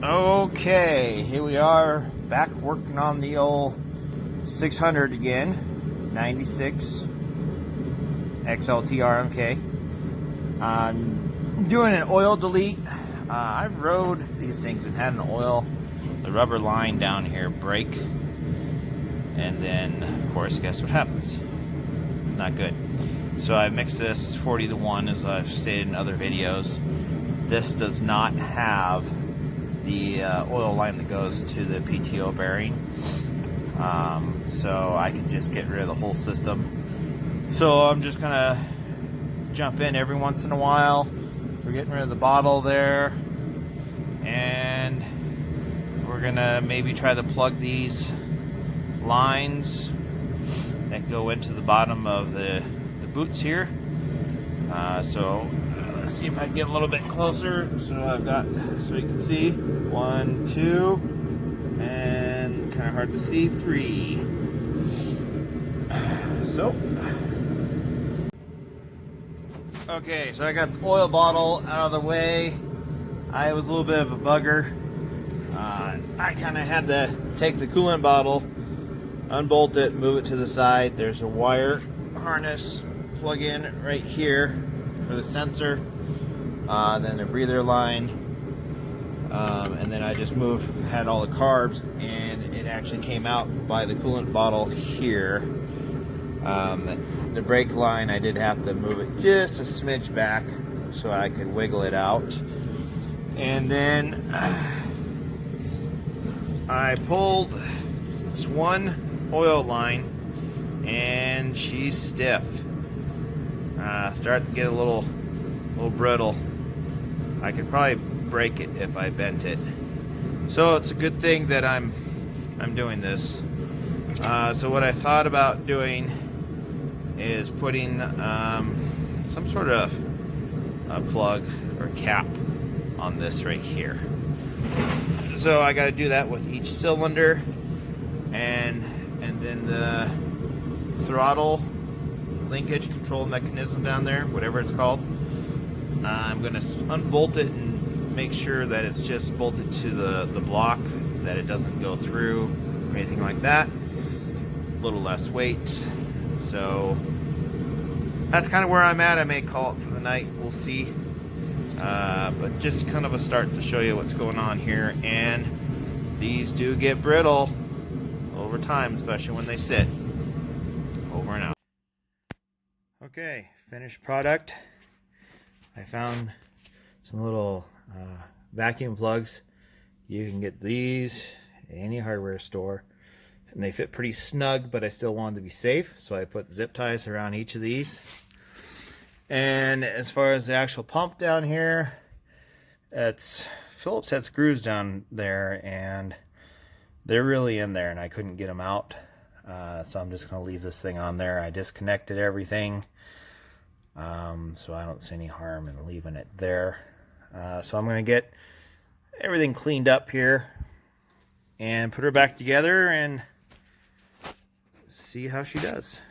Okay, here we are back working on the old 600 again, 96 XLT RMK. I'm doing an oil delete. I've rode these things and had an oil, the rubber line down here break, and then of course guess what happens? It's not good. So I mixed this 40-to-1 as I've stated in other videos. This does not have the oil line that goes to the PTO bearing, so I can just get rid of the whole system. So I'm just gonna jump in every once in a while. We're getting rid of the bottle there, and we're gonna maybe try to plug these lines that go into the bottom of the boots here. So let's see if I can get a little bit closer. So I've got, so you can see, 1, 2, and kind of hard to see, 3. So, okay, so I got the oil bottle out of the way. I was a little bit of a bugger. I kind of had to take the coolant bottle, unbolt it, move it to the side. There's a wire harness plug in right here for the sensor, then the breather line, and then I just had all the carbs, and it actually came out by the coolant bottle here. The brake line, I did have to move it just a smidge back so I could wiggle it out, and then I pulled this one oil line, and she's stiff. Starting to get a little brittle. I could probably break it if I bent it. So it's a good thing that I'm doing this. So what I thought about doing is putting some sort of a plug or cap on this right here. So I got to do that with each cylinder, and then the throttle linkage control mechanism down there, whatever it's called. I'm going to unbolt it and make sure that it's just bolted to the block, that it doesn't go through or anything like that. A little less weight. So that's kind of where I'm at. I may call it for the night. We'll see. But just kind of a start to show you what's going on here. And these do get brittle over time, especially when they sit. Over and out. Okay, finished product. I found some little vacuum plugs. You can get these at any hardware store, and they fit pretty snug, but I still wanted to be safe, so I put zip ties around each of these. And as far as the actual pump down here, Phillips had screws down there, and they're really in there, and I couldn't get them out. So I'm just going to leave this thing on there. I disconnected everything, so I don't see any harm in leaving it there. So I'm going to get everything cleaned up here and put her back together and see how she does.